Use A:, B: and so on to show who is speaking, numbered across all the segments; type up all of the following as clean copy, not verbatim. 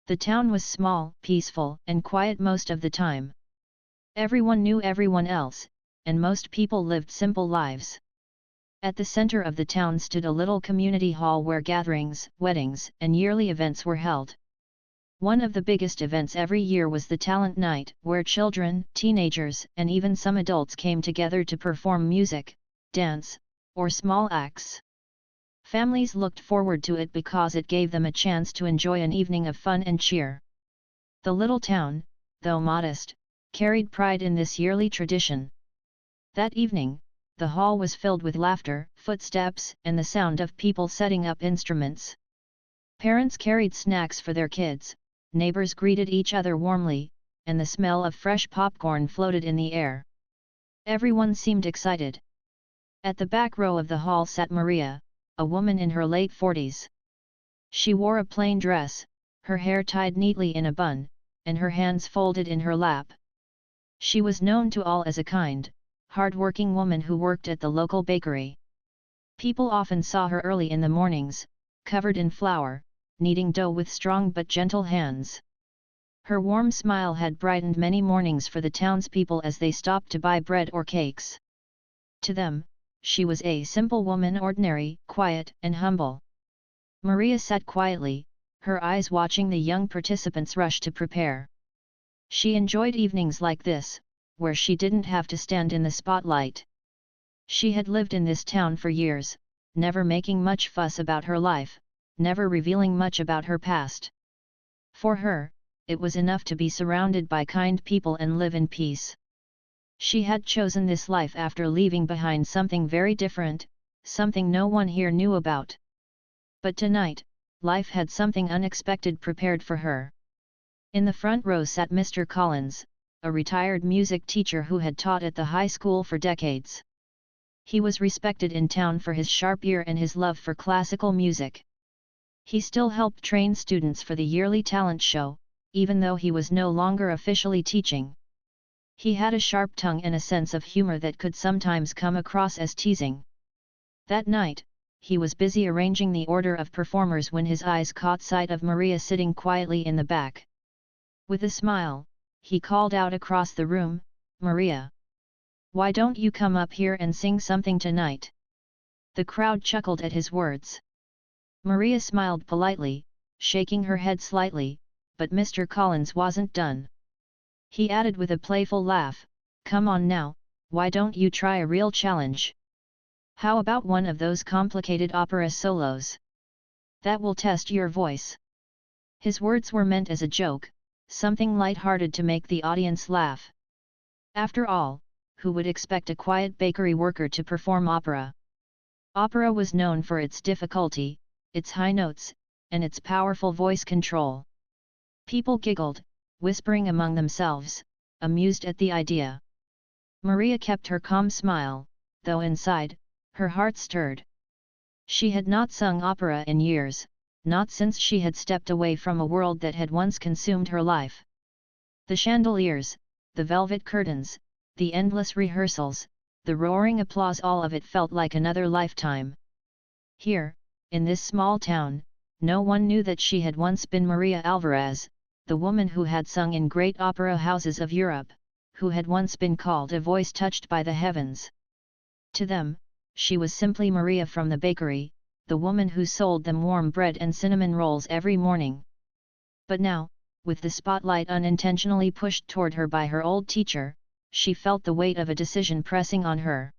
A: The town was small, peaceful, and quiet most of the time. Everyone knew everyone else, and most people lived simple lives. At the center of the town stood a little community hall where gatherings, weddings, and yearly events were held. One of the biggest events every year was the talent night, where children, teenagers, and even some adults came together to perform music, dance, or small acts. Families looked forward to it because it gave them a chance to enjoy an evening of fun and cheer. The little town, though modest, carried pride in this yearly tradition. That evening, the hall was filled with laughter, footsteps, and the sound of people setting up instruments. Parents carried snacks for their kids, neighbors greeted each other warmly, and the smell of fresh popcorn floated in the air. Everyone seemed excited. At the back row of the hall sat Maria, a woman in her late 40s. She wore a plain dress, her hair tied neatly in a bun, and her hands folded in her lap. She was known to all as a kind, hard-working woman who worked at the local bakery. People often saw her early in the mornings, covered in flour, kneading dough with strong but gentle hands. Her warm smile had brightened many mornings for the townspeople as they stopped to buy bread or cakes. To them, she was a simple woman, ordinary, quiet, and humble. Maria sat quietly, her eyes watching the young participants rush to prepare. She enjoyed evenings like this, where she didn't have to stand in the spotlight. She had lived in this town for years, never making much fuss about her life, never revealing much about her past. For her, it was enough to be surrounded by kind people and live in peace. She had chosen this life after leaving behind something very different, something no one here knew about. But tonight, life had something unexpected prepared for her. In the front row sat Mr. Collins, a retired music teacher who had taught at the high school for decades. He was respected in town for his sharp ear and his love for classical music. He still helped train students for the yearly talent show, even though he was no longer officially teaching. He had a sharp tongue and a sense of humor that could sometimes come across as teasing. That night, he was busy arranging the order of performers when his eyes caught sight of Maria sitting quietly in the back. With a smile, he called out across the room, "Maria! Why don't you come up here and sing something tonight?" The crowd chuckled at his words. Maria smiled politely, shaking her head slightly, but Mr. Collins wasn't done. He added with a playful laugh, "Come on now, why don't you try a real challenge? How about one of those complicated opera solos? That will test your voice." His words were meant as a joke, something light-hearted to make the audience laugh. After all, who would expect a quiet bakery worker to perform opera? Opera was known for its difficulty, its high notes, and its powerful voice control. People giggled, whispering among themselves, amused at the idea. Maria kept her calm smile, though inside, her heart stirred. She had not sung opera in years, not since she had stepped away from a world that had once consumed her life. The chandeliers, the velvet curtains, the endless rehearsals, the roaring applause, all of it felt like another lifetime. Here, in this small town, no one knew that she had once been Maria Alvarez, the woman who had sung in great opera houses of Europe, who had once been called a voice touched by the heavens. To them, she was simply Maria from the bakery, the woman who sold them warm bread and cinnamon rolls every morning. But now, with the spotlight unintentionally pushed toward her by her old teacher, she felt the weight of a decision pressing on her.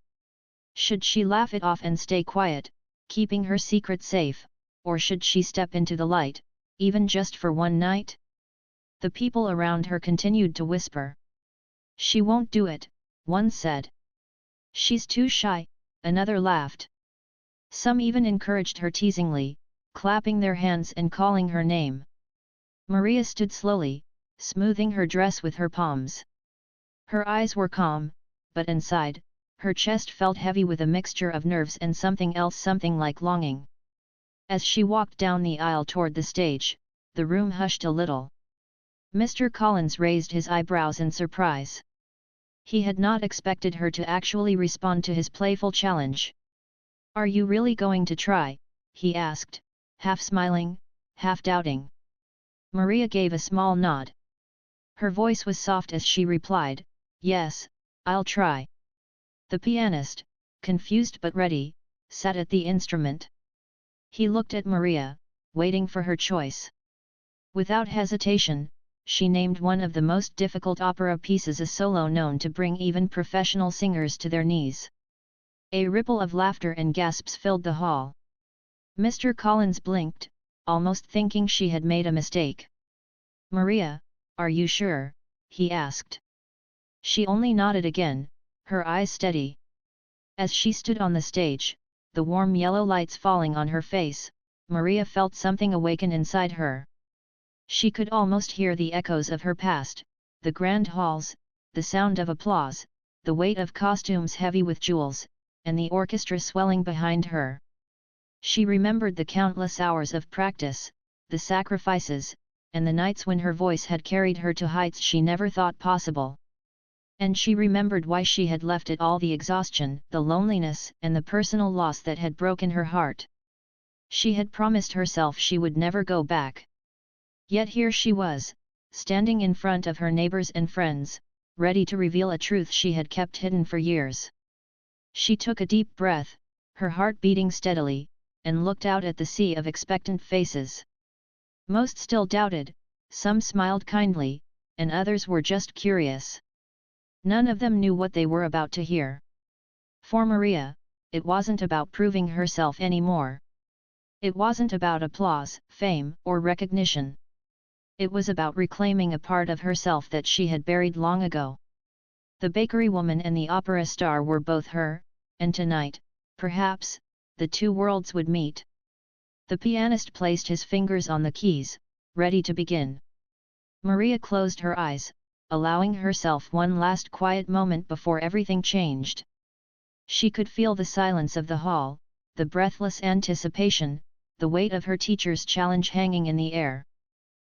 A: Should she laugh it off and stay quiet, keeping her secret safe, or should she step into the light, even just for one night? The people around her continued to whisper. "She won't do it," one said. "She's too shy," another laughed. Some even encouraged her teasingly, clapping their hands and calling her name. Maria stood slowly, smoothing her dress with her palms. Her eyes were calm, but inside, her chest felt heavy with a mixture of nerves and something else, something like longing. As she walked down the aisle toward the stage, the room hushed a little. Mr. Collins raised his eyebrows in surprise. He had not expected her to actually respond to his playful challenge. "Are you really going to try?" he asked, half smiling, half doubting. Maria gave a small nod. Her voice was soft as she replied, "Yes, I'll try." The pianist, confused but ready, sat at the instrument. He looked at Maria, waiting for her choice. Without hesitation, she named one of the most difficult opera pieces, a solo known to bring even professional singers to their knees. A ripple of laughter and gasps filled the hall. Mr. Collins blinked, almost thinking she had made a mistake. "Maria, are you sure?" he asked. She only nodded again, her eyes steady. As she stood on the stage, the warm yellow lights falling on her face, Maria felt something awaken inside her. She could almost hear the echoes of her past, the grand halls, the sound of applause, the weight of costumes heavy with jewels, and the orchestra swelling behind her. She remembered the countless hours of practice, the sacrifices, and the nights when her voice had carried her to heights she never thought possible. And she remembered why she had left it all: the exhaustion, the loneliness, and the personal loss that had broken her heart. She had promised herself she would never go back. Yet here she was, standing in front of her neighbors and friends, ready to reveal a truth she had kept hidden for years. She took a deep breath, her heart beating steadily, and looked out at the sea of expectant faces. Most still doubted, some smiled kindly, and others were just curious. None of them knew what they were about to hear. For Maria, it wasn't about proving herself anymore. It wasn't about applause, fame, or recognition. It was about reclaiming a part of herself that she had buried long ago. The bakery woman and the opera star were both her, and tonight, perhaps, the two worlds would meet. The pianist placed his fingers on the keys, ready to begin. Maria closed her eyes, allowing herself one last quiet moment before everything changed. She could feel the silence of the hall, the breathless anticipation, the weight of her teacher's challenge hanging in the air.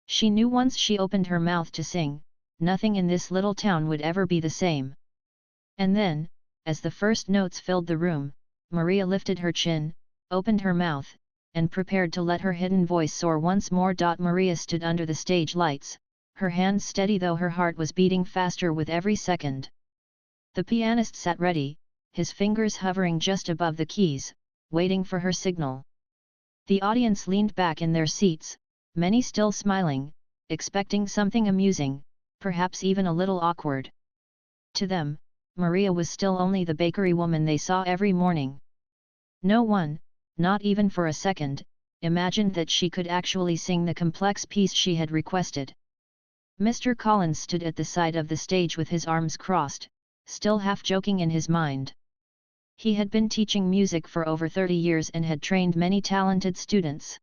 A: She knew once she opened her mouth to sing, nothing in this little town would ever be the same. And then, as the first notes filled the room, Maria lifted her chin, opened her mouth, and prepared to let her hidden voice soar once more. Maria stood under the stage lights, her hands steady though her heart was beating faster with every second. The pianist sat ready, his fingers hovering just above the keys, waiting for her signal. The audience leaned back in their seats, many still smiling, expecting something amusing, perhaps even a little awkward. To them, Maria was still only the bakery woman they saw every morning. No one, not even for a second, imagined that she could actually sing the complex piece she had requested. Mr. Collins stood at the side of the stage with his arms crossed, still half joking in his mind. He had been teaching music for over 30 years and had trained many talented students.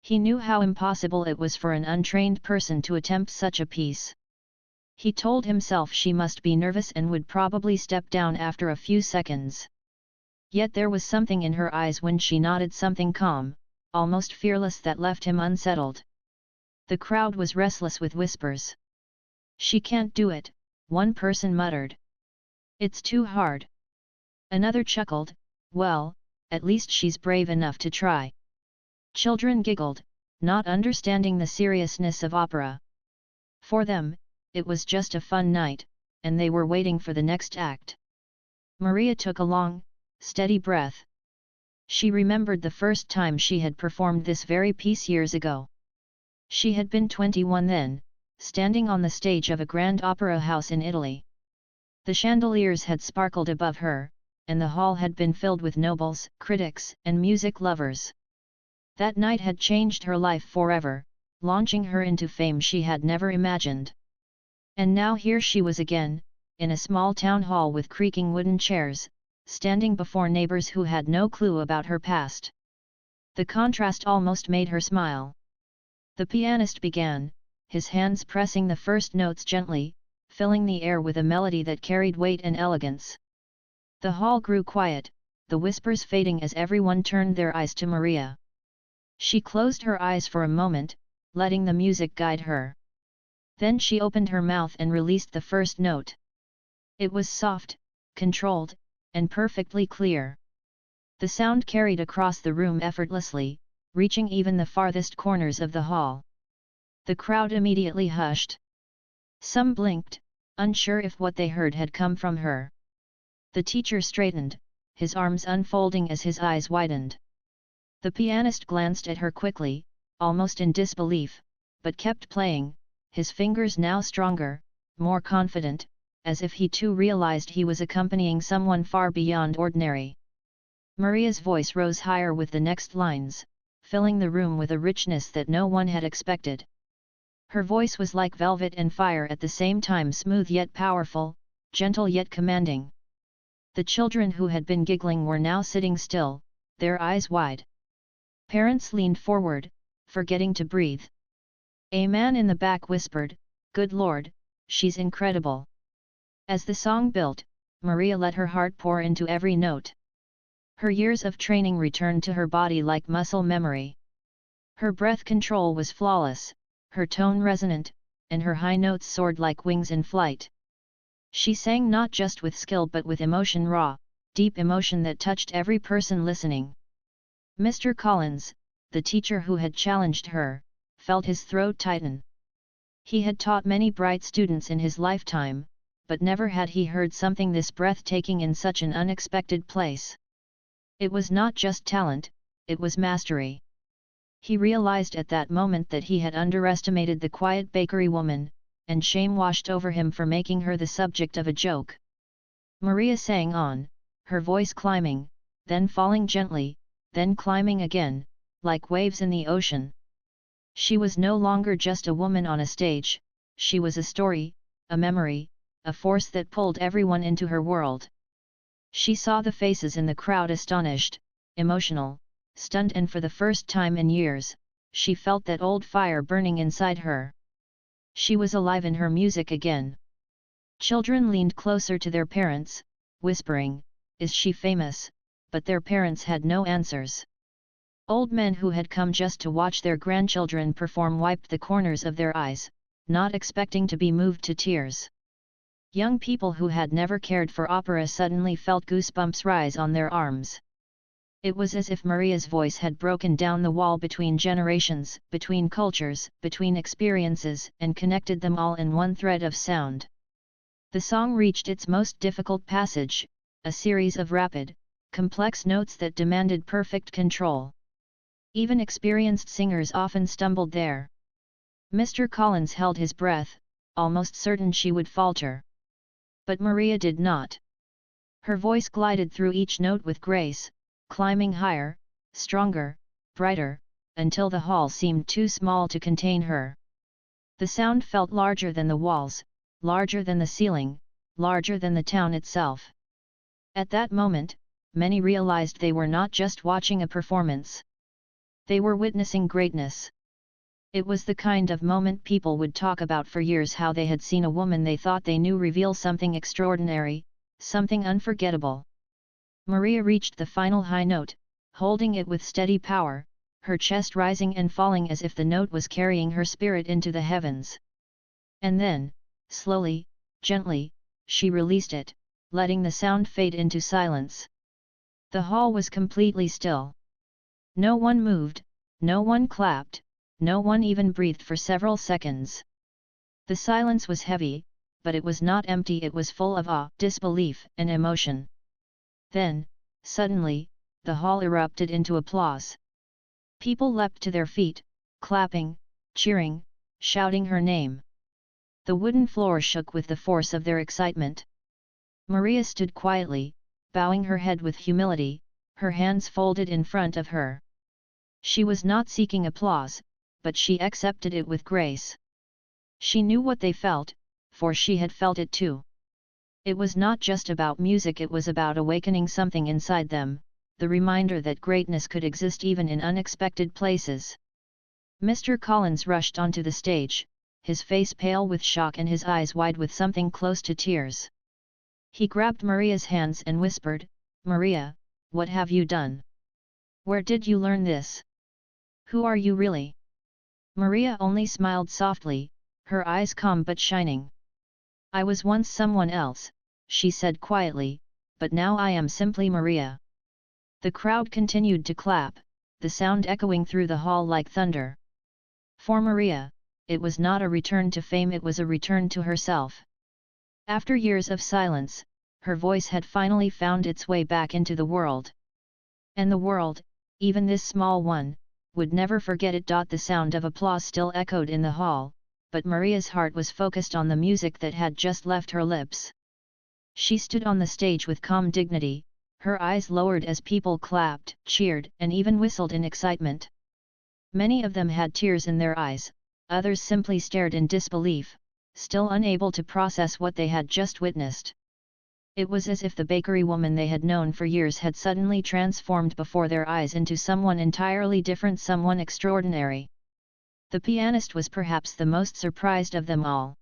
A: He knew how impossible it was for an untrained person to attempt such a piece. He told himself she must be nervous and would probably step down after a few seconds. Yet there was something in her eyes when she nodded, something calm, almost fearless, that left him unsettled. The crowd was restless with whispers. "She can't do it," one person muttered. "It's too hard." Another chuckled, "Well, at least she's brave enough to try." Children giggled, not understanding the seriousness of opera. For them, it was just a fun night, and they were waiting for the next act. Maria took a long, steady breath. She remembered the first time she had performed this very piece years ago. She had been 21 then, standing on the stage of a grand opera house in Italy. The chandeliers had sparkled above her, and the hall had been filled with nobles, critics, and music lovers. That night had changed her life forever, launching her into fame she had never imagined. And now here she was again, in a small town hall with creaking wooden chairs, standing before neighbors who had no clue about her past. The contrast almost made her smile. The pianist began, his hands pressing the first notes gently, filling the air with a melody that carried weight and elegance. The hall grew quiet, the whispers fading as everyone turned their eyes to Maria. She closed her eyes for a moment, letting the music guide her. Then she opened her mouth and released the first note. It was soft, controlled, and perfectly clear. The sound carried across the room effortlessly, reaching even the farthest corners of the hall. The crowd immediately hushed. Some blinked, unsure if what they heard had come from her. The teacher straightened, his arms unfolding as his eyes widened. The pianist glanced at her quickly, almost in disbelief, but kept playing, his fingers now stronger, more confident, as if he too realized he was accompanying someone far beyond ordinary. Maria's voice rose higher with the next lines, filling the room with a richness that no one had expected. Her voice was like velvet and fire at the same time, smooth yet powerful, gentle yet commanding. The children who had been giggling were now sitting still, their eyes wide. Parents leaned forward, forgetting to breathe. A man in the back whispered, "Good Lord, she's incredible." As the song built, Maria let her heart pour into every note. Her years of training returned to her body like muscle memory. Her breath control was flawless, her tone resonant, and her high notes soared like wings in flight. She sang not just with skill but with emotion, raw, deep emotion that touched every person listening. Mr. Collins, the teacher who had challenged her, felt his throat tighten. He had taught many bright students in his lifetime, but never had he heard something this breathtaking in such an unexpected place. It was not just talent, it was mastery. He realized at that moment that he had underestimated the quiet bakery woman, and shame washed over him for making her the subject of a joke. Maria sang on, her voice climbing, then falling gently, then climbing again, like waves in the ocean. She was no longer just a woman on a stage, she was a story, a memory, a force that pulled everyone into her world. She saw the faces in the crowd, astonished, emotional, stunned, and for the first time in years, she felt that old fire burning inside her. She was alive in her music again. Children leaned closer to their parents, whispering, "Is she famous?" But their parents had no answers. Old men who had come just to watch their grandchildren perform wiped the corners of their eyes, not expecting to be moved to tears. Young people who had never cared for opera suddenly felt goosebumps rise on their arms. It was as if Maria's voice had broken down the wall between generations, between cultures, between experiences, and connected them all in one thread of sound. The song reached its most difficult passage, a series of rapid, complex notes that demanded perfect control. Even experienced singers often stumbled there. Mr. Collins held his breath, almost certain she would falter. But Maria did not. Her voice glided through each note with grace, climbing higher, stronger, brighter, until the hall seemed too small to contain her. The sound felt larger than the walls, larger than the ceiling, larger than the town itself. At that moment, many realized they were not just watching a performance. They were witnessing greatness. It was the kind of moment people would talk about for years, how they had seen a woman they thought they knew reveal something extraordinary, something unforgettable. Maria reached the final high note, holding it with steady power, her chest rising and falling as if the note was carrying her spirit into the heavens. And then, slowly, gently, she released it, letting the sound fade into silence. The hall was completely still. No one moved, no one clapped, no one even breathed for several seconds. The silence was heavy, but it was not empty, it was full of awe, disbelief, and emotion. Then, suddenly, the hall erupted into applause. People leapt to their feet, clapping, cheering, shouting her name. The wooden floor shook with the force of their excitement. Maria stood quietly, bowing her head with humility, her hands folded in front of her. She was not seeking applause, but she accepted it with grace. She knew what they felt, for she had felt it too. It was not just about music, it was about awakening something inside them, the reminder that greatness could exist even in unexpected places. Mr. Collins rushed onto the stage, his face pale with shock and his eyes wide with something close to tears. He grabbed Maria's hands and whispered, "Maria, what have you done? Where did you learn this? Who are you really?" Maria only smiled softly, her eyes calm but shining. "I was once someone else," she said quietly, "but now I am simply Maria." The crowd continued to clap, the sound echoing through the hall like thunder. For Maria, it was not a return to fame, it was a return to herself. After years of silence, her voice had finally found its way back into the world. And the world, even this small one, would never forget it. The sound of applause still echoed in the hall, but Maria's heart was focused on the music that had just left her lips. She stood on the stage with calm dignity, her eyes lowered as people clapped, cheered, and even whistled in excitement. Many of them had tears in their eyes, others simply stared in disbelief, still unable to process what they had just witnessed. It was as if the bakery woman they had known for years had suddenly transformed before their eyes into someone entirely different, someone extraordinary. The pianist was perhaps the most surprised of them all.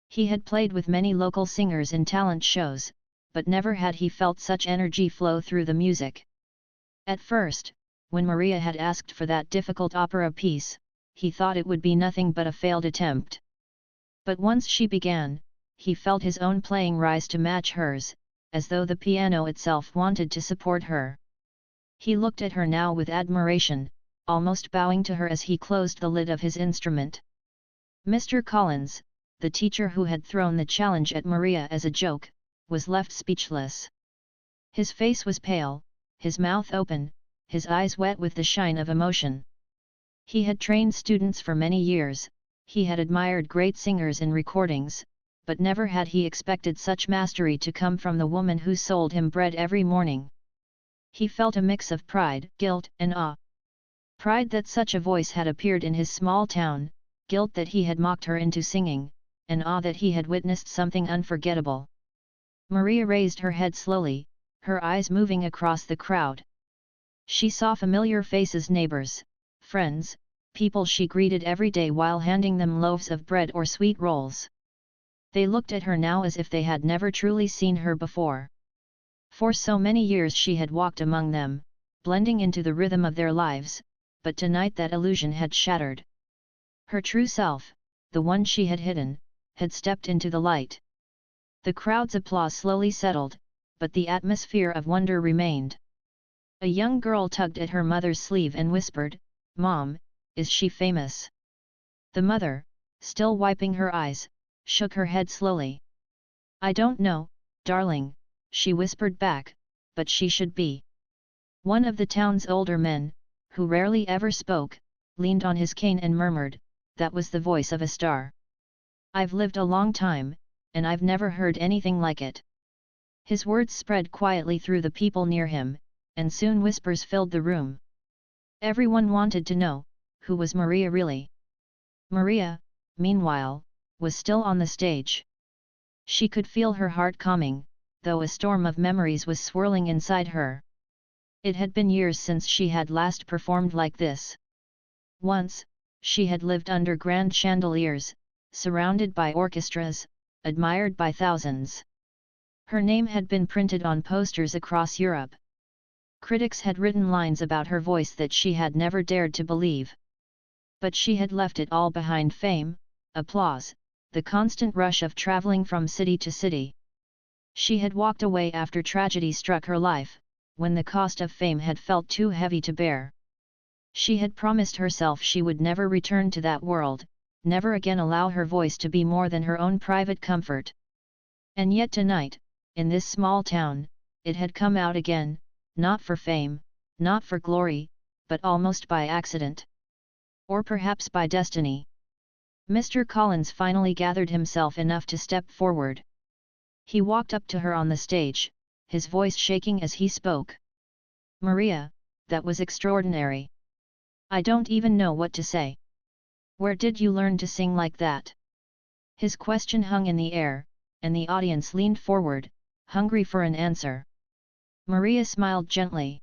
A: He had played with many local singers in talent shows, but never had he felt such energy flow through the music. At first, when Maria had asked for that difficult opera piece, he thought it would be nothing but a failed attempt. But once she began, he felt his own playing rise to match hers, as though the piano itself wanted to support her. He looked at her now with admiration, almost bowing to her as he closed the lid of his instrument. Mr. Collins, the teacher who had thrown the challenge at Maria as a joke, was left speechless. His face was pale, his mouth open, his eyes wet with the shine of emotion. He had trained students for many years, he had admired great singers in recordings, but never had he expected such mastery to come from the woman who sold him bread every morning. He felt a mix of pride, guilt, and awe. Pride that such a voice had appeared in his small town, guilt that he had mocked her into singing, and awe that he had witnessed something unforgettable. Maria raised her head slowly, her eyes moving across the crowd. She saw familiar faces, neighbors, friends, people she greeted every day while handing them loaves of bread or sweet rolls. They looked at her now as if they had never truly seen her before. For so many years she had walked among them, blending into the rhythm of their lives, but tonight that illusion had shattered. Her true self, the one she had hidden, had stepped into the light. The crowd's applause slowly settled, but the atmosphere of wonder remained. A young girl tugged at her mother's sleeve and whispered, "Mom, is she famous?" The mother, still wiping her eyes, shook her head slowly. "I don't know, darling," she whispered back, "but she should be." One of the town's older men, who rarely ever spoke, leaned on his cane and murmured, "That was the voice of a star. I've lived a long time, and I've never heard anything like it." His words spread quietly through the people near him, and soon whispers filled the room. Everyone wanted to know, who was Maria really? Maria, meanwhile, was still on the stage. She could feel her heart calming, though a storm of memories was swirling inside her. It had been years since she had last performed like this. Once, she had lived under grand chandeliers, surrounded by orchestras, admired by thousands. Her name had been printed on posters across Europe. Critics had written lines about her voice that she had never dared to believe. But she had left it all behind: fame, applause, the constant rush of traveling from city to city. She had walked away after tragedy struck her life, when the cost of fame had felt too heavy to bear. She had promised herself she would never return to that world, never again allow her voice to be more than her own private comfort. And yet tonight, in this small town, it had come out again, not for fame, not for glory, but almost by accident. Or perhaps by destiny. Mr. Collins finally gathered himself enough to step forward. He walked up to her on the stage, his voice shaking as he spoke. "Maria, that was extraordinary. I don't even know what to say. Where did you learn to sing like that?" His question hung in the air, and the audience leaned forward, hungry for an answer. Maria smiled gently.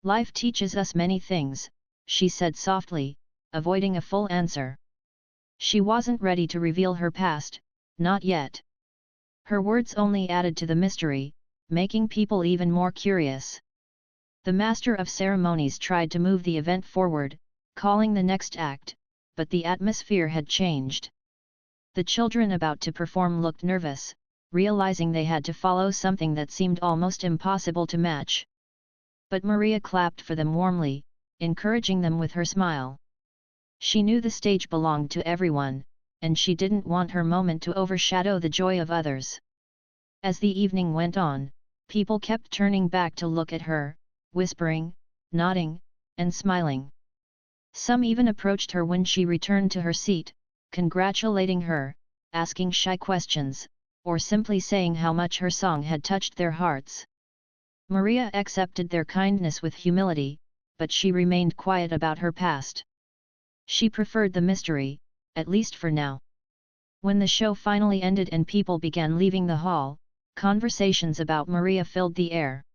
A: "Life teaches us many things," she said softly, avoiding a full answer. She wasn't ready to reveal her past, not yet. Her words only added to the mystery, making people even more curious. The master of ceremonies tried to move the event forward, calling the next act, but the atmosphere had changed. The children about to perform looked nervous, realizing they had to follow something that seemed almost impossible to match. But Maria clapped for them warmly, encouraging them with her smile. She knew the stage belonged to everyone, and she didn't want her moment to overshadow the joy of others. As the evening went on, people kept turning back to look at her, whispering, nodding, and smiling. Some even approached her when she returned to her seat, congratulating her, asking shy questions, or simply saying how much her song had touched their hearts. Maria accepted their kindness with humility, but she remained quiet about her past. She preferred the mystery, at least for now. When the show finally ended and people began leaving the hall, conversations about Maria filled the air.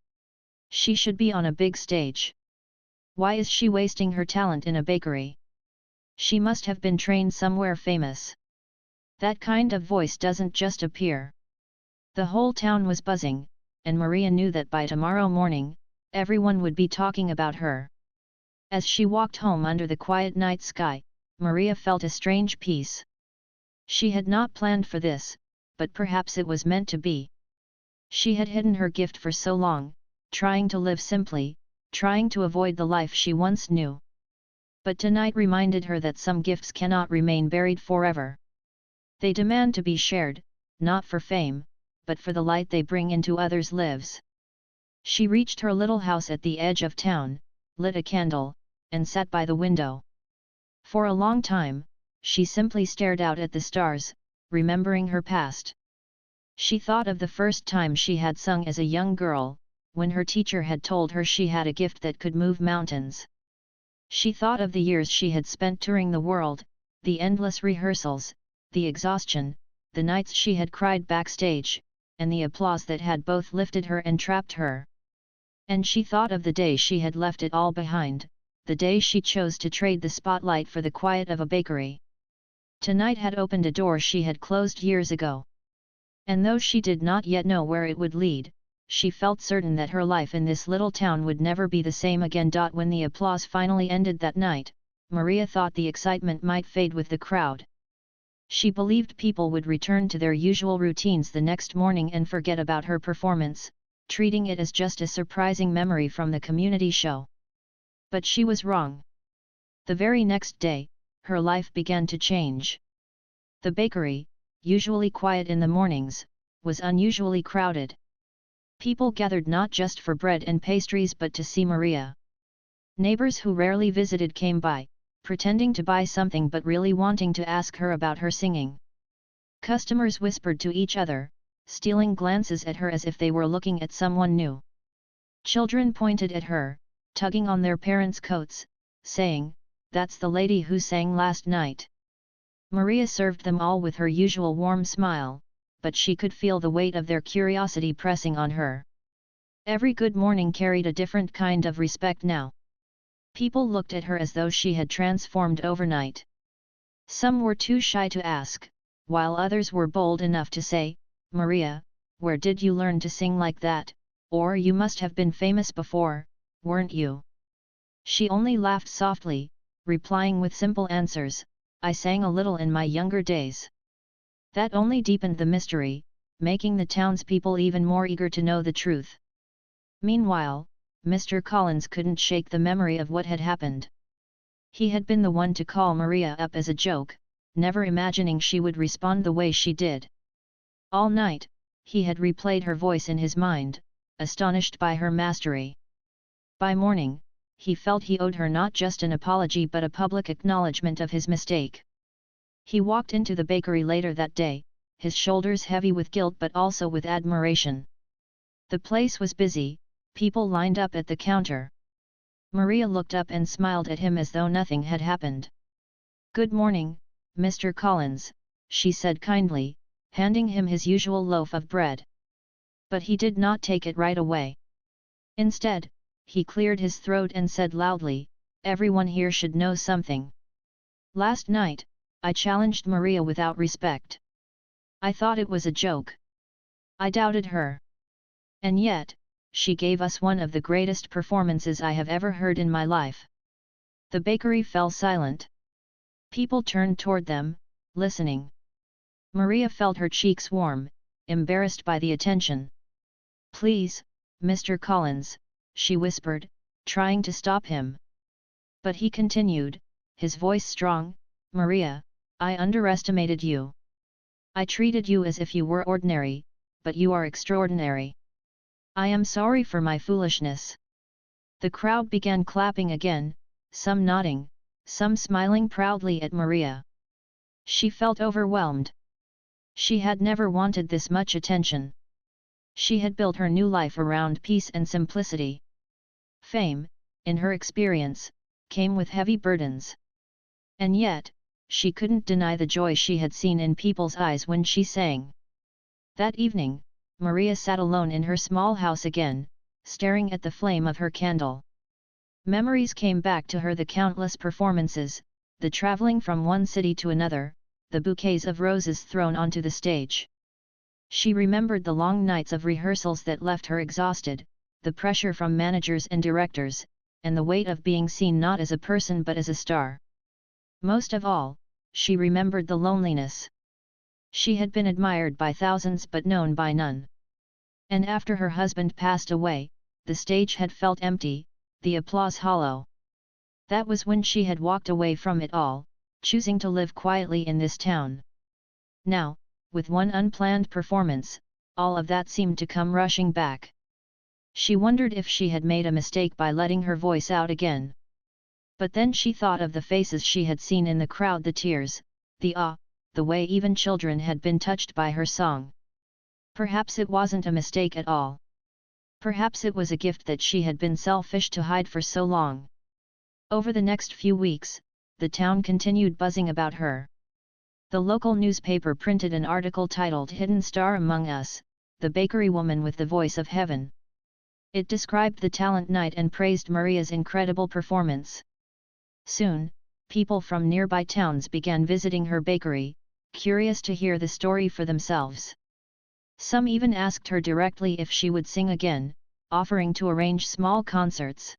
A: She should be on a big stage. Why is she wasting her talent in a bakery? She must have been trained somewhere famous. That kind of voice doesn't just appear. The whole town was buzzing, and Maria knew that by tomorrow morning, everyone would be talking about her. As she walked home under the quiet night sky, Maria felt a strange peace. She had not planned for this, but perhaps it was meant to be. She had hidden her gift for so long, trying to live simply, trying to avoid the life she once knew. But tonight reminded her that some gifts cannot remain buried forever. They demand to be shared, not for fame, but for the light they bring into others' lives. She reached her little house at the edge of town, lit a candle, and sat by the window. For a long time, she simply stared out at the stars, remembering her past. She thought of the first time she had sung as a young girl, when her teacher had told her she had a gift that could move mountains. She thought of the years she had spent touring the world, the endless rehearsals, the exhaustion, the nights she had cried backstage, and the applause that had both lifted her and trapped her. And she thought of the day she had left it all behind, the day she chose to trade the spotlight for the quiet of a bakery. Tonight had opened a door she had closed years ago. And though she did not yet know where it would lead, she felt certain that her life in this little town would never be the same again. When the applause finally ended that night, Maria thought the excitement might fade with the crowd. She believed people would return to their usual routines the next morning and forget about her performance, treating it as just a surprising memory from the community show. But she was wrong. The very next day, her life began to change. The bakery, usually quiet in the mornings, was unusually crowded. People gathered not just for bread and pastries but to see Maria. Neighbors who rarely visited came by, pretending to buy something but really wanting to ask her about her singing. Customers whispered to each other, stealing glances at her as if they were looking at someone new. Children pointed at her, tugging on their parents' coats, saying, "That's the lady who sang last night." Maria served them all with her usual warm smile, but she could feel the weight of their curiosity pressing on her. Every good morning carried a different kind of respect now. People looked at her as though she had transformed overnight. Some were too shy to ask, while others were bold enough to say, "Maria, where did you learn to sing like that? Or you must have been famous before, weren't you?" She only laughed softly, replying with simple answers, "I sang a little in my younger days." That only deepened the mystery, making the townspeople even more eager to know the truth. Meanwhile, Mr. Collins couldn't shake the memory of what had happened. He had been the one to call Maria up as a joke, never imagining she would respond the way she did. All night, he had replayed her voice in his mind, astonished by her mastery. By morning, he felt he owed her not just an apology but a public acknowledgement of his mistake. He walked into the bakery later that day, his shoulders heavy with guilt but also with admiration. The place was busy, people lined up at the counter. Maria looked up and smiled at him as though nothing had happened. "Good morning, Mr. Collins," she said kindly, handing him his usual loaf of bread. But he did not take it right away. Instead, he cleared his throat and said loudly, "Everyone here should know something. Last night, I challenged Maria without respect. I thought it was a joke. I doubted her. And yet, she gave us one of the greatest performances I have ever heard in my life." The bakery fell silent. People turned toward them, listening. Maria felt her cheeks warm, embarrassed by the attention. "Please, Mr. Collins," she whispered, trying to stop him. But he continued, his voice strong, "Maria, I underestimated you. I treated you as if you were ordinary, but you are extraordinary. I am sorry for my foolishness." The crowd began clapping again, some nodding, some smiling proudly at Maria. She felt overwhelmed. She had never wanted this much attention. She had built her new life around peace and simplicity. Fame, in her experience, came with heavy burdens. And yet, she couldn't deny the joy she had seen in people's eyes when she sang. That evening, Maria sat alone in her small house again, staring at the flame of her candle. Memories came back to her: the countless performances, the traveling from one city to another, the bouquets of roses thrown onto the stage. She remembered the long nights of rehearsals that left her exhausted, the pressure from managers and directors, and the weight of being seen not as a person but as a star. Most of all, she remembered the loneliness. She had been admired by thousands but known by none. And after her husband passed away, the stage had felt empty, the applause hollow. That was when she had walked away from it all, choosing to live quietly in this town. Now, with one unplanned performance, all of that seemed to come rushing back. She wondered if she had made a mistake by letting her voice out again. But then she thought of the faces she had seen in the crowd, the tears, the awe, the way even children had been touched by her song. Perhaps it wasn't a mistake at all. Perhaps it was a gift that she had been selfish to hide for so long. Over the next few weeks, the town continued buzzing about her. The local newspaper printed an article titled "Hidden Star Among Us, the Bakery Woman with the Voice of Heaven." It described the talent night and praised Maria's incredible performance. Soon, people from nearby towns began visiting her bakery, curious to hear the story for themselves. Some even asked her directly if she would sing again, offering to arrange small concerts.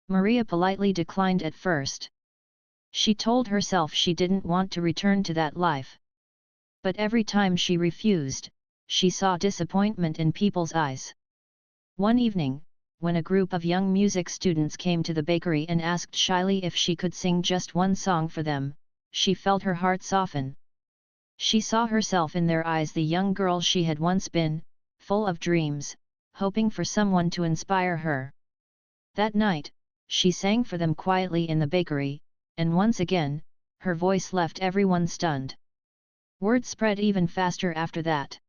A: Maria politely declined at first. She told herself she didn't want to return to that life. But every time she refused, she saw disappointment in people's eyes. One evening, when a group of young music students came to the bakery and asked shyly if she could sing just one song for them, she felt her heart soften. She saw herself in their eyes, the young girl she had once been, full of dreams, hoping for someone to inspire her. That night, she sang for them quietly in the bakery, and once again, her voice left everyone stunned. Word spread even faster after that.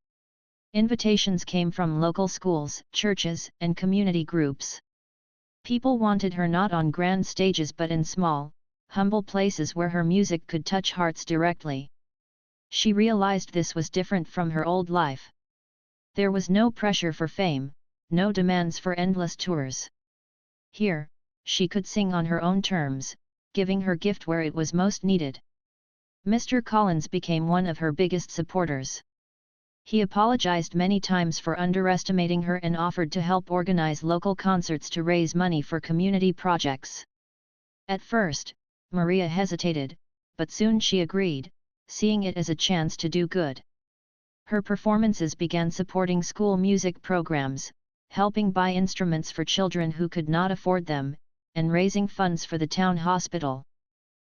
A: Invitations came from local schools, churches, and community groups. People wanted her not on grand stages but in small, humble places where her music could touch hearts directly. She realized this was different from her old life. There was no pressure for fame, no demands for endless tours. Here, she could sing on her own terms, giving her gift where it was most needed. Mr. Collins became one of her biggest supporters. He apologized many times for underestimating her and offered to help organize local concerts to raise money for community projects. At first, Maria hesitated, but soon she agreed, seeing it as a chance to do good. Her performances began supporting school music programs, helping buy instruments for children who could not afford them, and raising funds for the town hospital.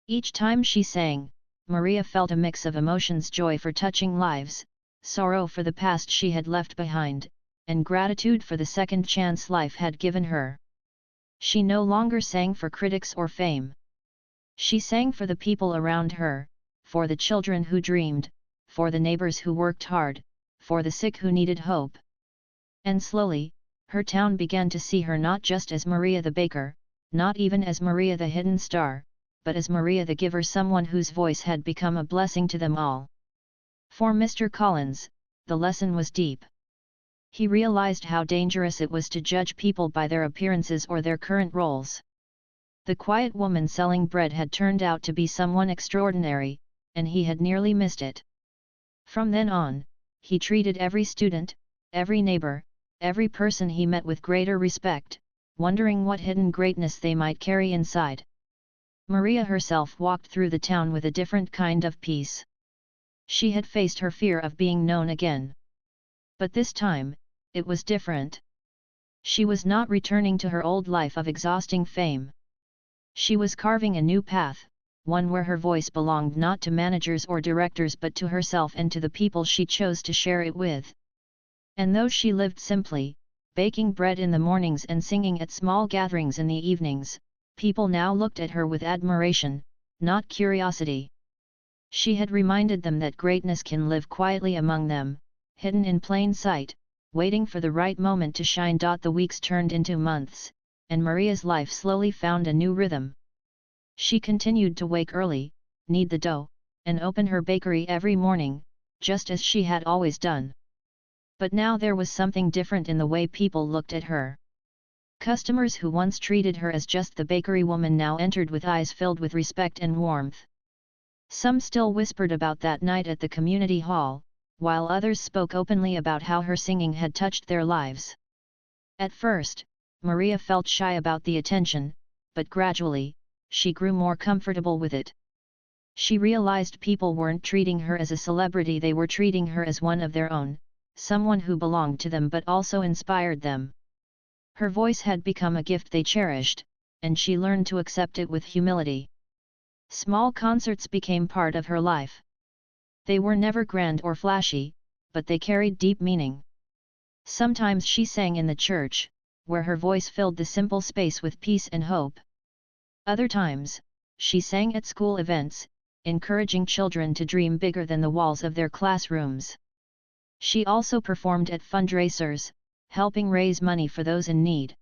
A: Each time she sang, Maria felt a mix of emotions: joy for touching lives, sorrow for the past she had left behind, and gratitude for the second chance life had given her. She no longer sang for critics or fame. She sang for the people around her, for the children who dreamed, for the neighbors who worked hard, for the sick who needed hope. And slowly, her town began to see her not just as Maria the baker, not even as Maria the hidden star, but as Maria the giver, someone whose voice had become a blessing to them all. For Mr. Collins, the lesson was deep. He realized how dangerous it was to judge people by their appearances or their current roles. The quiet woman selling bread had turned out to be someone extraordinary, and he had nearly missed it. From then on, he treated every student, every neighbor, every person he met with greater respect, wondering what hidden greatness they might carry inside. Maria herself walked through the town with a different kind of peace. She had faced her fear of being known again. But this time, it was different. She was not returning to her old life of exhausting fame. She was carving a new path, one where her voice belonged not to managers or directors but to herself and to the people she chose to share it with. And though she lived simply, baking bread in the mornings and singing at small gatherings in the evenings, people now looked at her with admiration, not curiosity. She had reminded them that greatness can live quietly among them, hidden in plain sight, waiting for the right moment to shine. The weeks turned into months, and Maria's life slowly found a new rhythm. She continued to wake early, knead the dough, and open her bakery every morning, just as she had always done. But now there was something different in the way people looked at her. Customers who once treated her as just the bakery woman now entered with eyes filled with respect and warmth. Some still whispered about that night at the community hall, while others spoke openly about how her singing had touched their lives. At first, Maria felt shy about the attention, but gradually, she grew more comfortable with it. She realized people weren't treating her as a celebrity, they were treating her as one of their own, someone who belonged to them but also inspired them. Her voice had become a gift they cherished, and she learned to accept it with humility. Small concerts became part of her life. They were never grand or flashy, but they carried deep meaning. Sometimes she sang in the church, where her voice filled the simple space with peace and hope. Other times, she sang at school events, encouraging children to dream bigger than the walls of their classrooms. She also performed at fundraisers, helping raise money for those in need.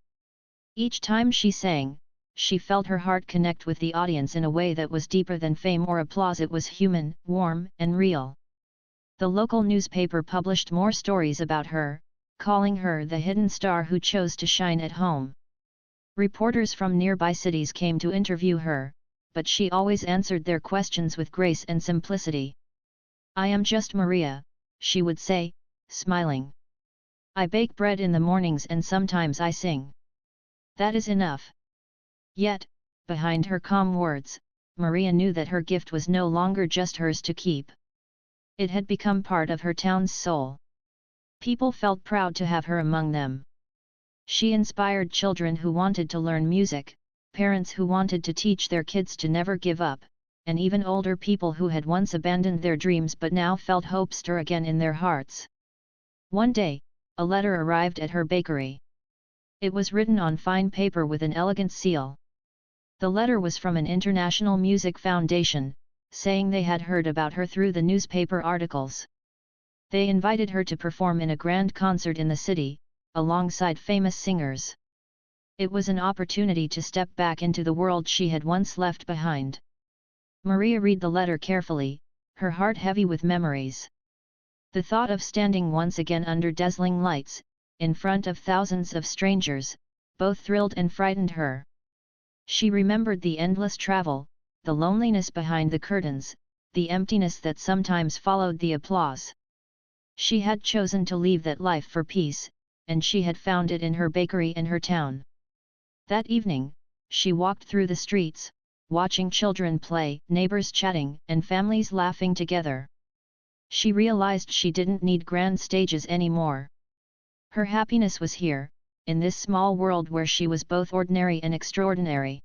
A: Each time she sang, she felt her heart connect with the audience in a way that was deeper than fame or applause. It was human, warm, and real. The local newspaper published more stories about her, calling her the hidden star who chose to shine at home. Reporters from nearby cities came to interview her, but she always answered their questions with grace and simplicity. "I am just Maria," she would say, smiling. "I bake bread in the mornings and sometimes I sing. That is enough." Yet, behind her calm words, Maria knew that her gift was no longer just hers to keep. It had become part of her town's soul. People felt proud to have her among them. She inspired children who wanted to learn music, parents who wanted to teach their kids to never give up, and even older people who had once abandoned their dreams but now felt hope stir again in their hearts. One day, a letter arrived at her bakery. It was written on fine paper with an elegant seal. The letter was from an international music foundation, saying they had heard about her through the newspaper articles. They invited her to perform in a grand concert in the city, alongside famous singers. It was an opportunity to step back into the world she had once left behind. Maria read the letter carefully, her heart heavy with memories. The thought of standing once again under dazzling lights, in front of thousands of strangers, both thrilled and frightened her. She remembered the endless travel, the loneliness behind the curtains, the emptiness that sometimes followed the applause. She had chosen to leave that life for peace, and she had found it in her bakery and her town. That evening, she walked through the streets, watching children play, neighbors chatting, and families laughing together. She realized she didn't need grand stages anymore. Her happiness was here, in this small world where she was both ordinary and extraordinary.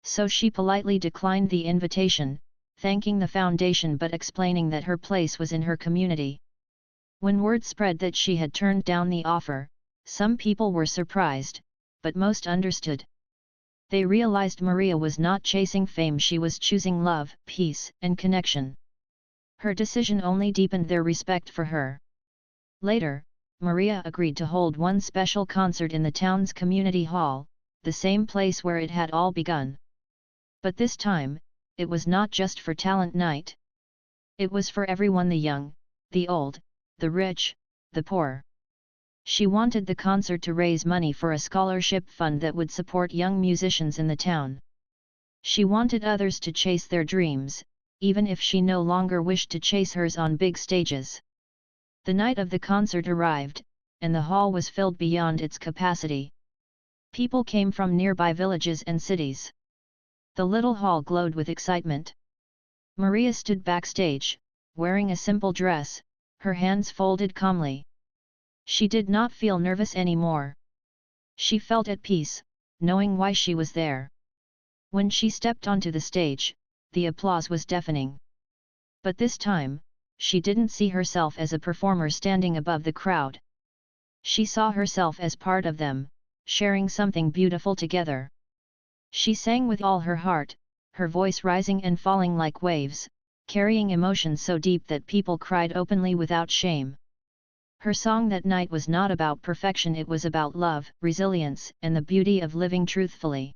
A: So she politely declined the invitation, thanking the foundation but explaining that her place was in her community. When word spread that she had turned down the offer, some people were surprised, but most understood. They realized Maria was not chasing fame, she was choosing love, peace, and connection. Her decision only deepened their respect for her. Later, Maria agreed to hold one special concert in the town's community hall, the same place where it had all begun. But this time, it was not just for talent night. It was for everyone, the young, the old, the rich, the poor. She wanted the concert to raise money for a scholarship fund that would support young musicians in the town. She wanted others to chase their dreams, even if she no longer wished to chase hers on big stages. The night of the concert arrived, and the hall was filled beyond its capacity. People came from nearby villages and cities. The little hall glowed with excitement. Maria stood backstage, wearing a simple dress, her hands folded calmly. She did not feel nervous anymore. She felt at peace, knowing why she was there. When she stepped onto the stage, the applause was deafening. But this time, she didn't see herself as a performer standing above the crowd. She saw herself as part of them, sharing something beautiful together. She sang with all her heart, her voice rising and falling like waves, carrying emotion so deep that people cried openly without shame. Her song that night was not about perfection, it was about love, resilience, and the beauty of living truthfully.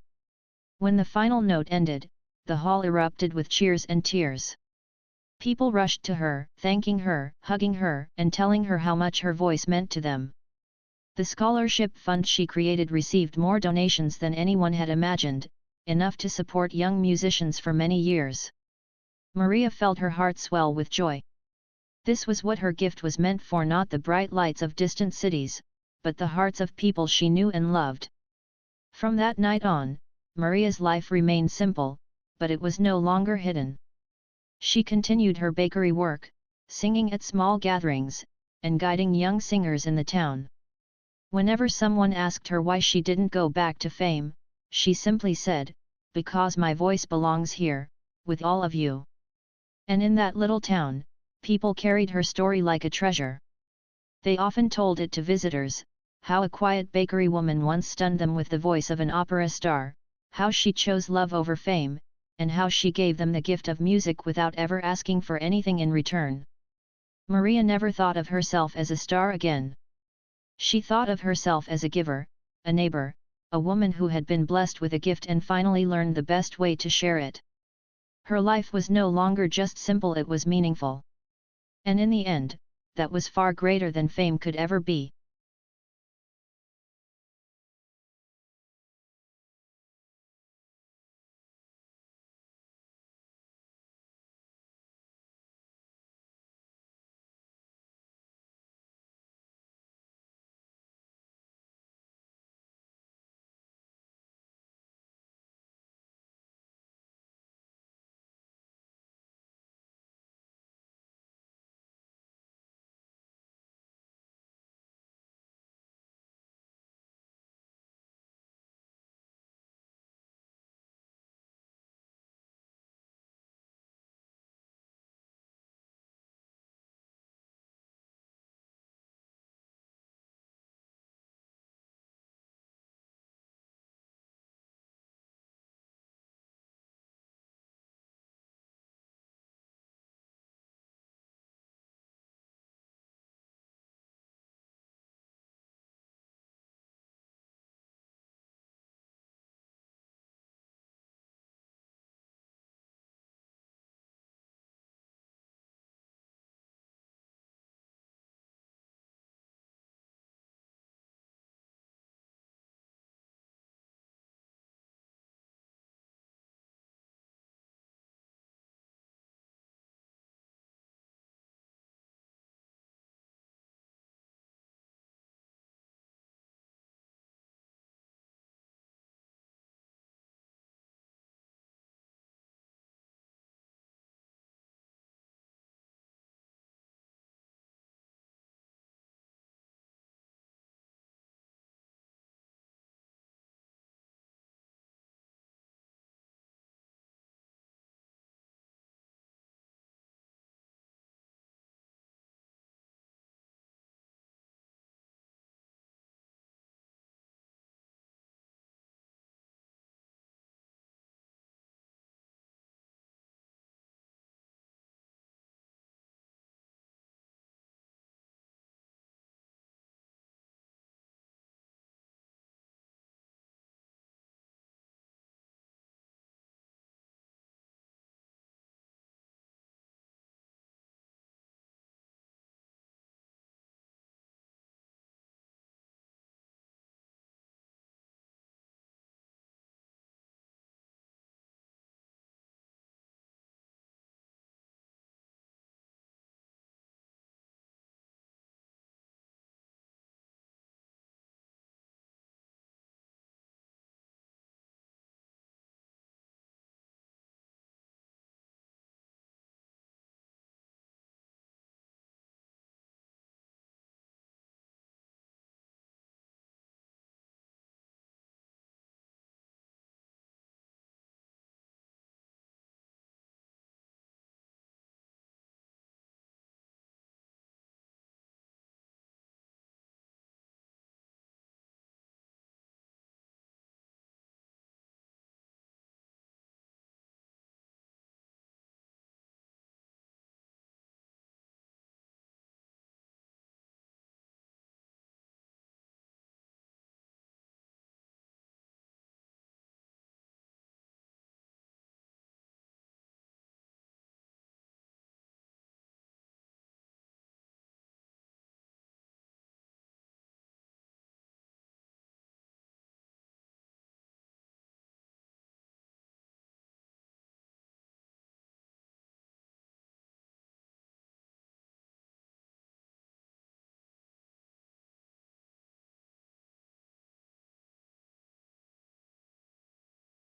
A: When the final note ended, the hall erupted with cheers and tears. People rushed to her, thanking her, hugging her, and telling her how much her voice meant to them. The scholarship fund she created received more donations than anyone had imagined, enough to support young musicians for many years. Maria felt her heart swell with joy. This was what her gift was meant for, not the bright lights of distant cities, but the hearts of people she knew and loved. From that night on, Maria's life remained simple, but it was no longer hidden. She continued her bakery work, singing at small gatherings, and guiding young singers in the town. Whenever someone asked her why she didn't go back to fame, she simply said, "Because my voice belongs here, with all of you." And in that little town, people carried her story like a treasure. They often told it to visitors, how a quiet bakery woman once stunned them with the voice of an opera star, how she chose love over fame, and how she gave them the gift of music without ever asking for anything in return. Maria never thought of herself as a star again. She thought of herself as a giver, a neighbor, a woman who had been blessed with a gift and finally learned the best way to share it. Her life was no longer just simple, it was meaningful. And in the end, that was far greater than fame could ever be.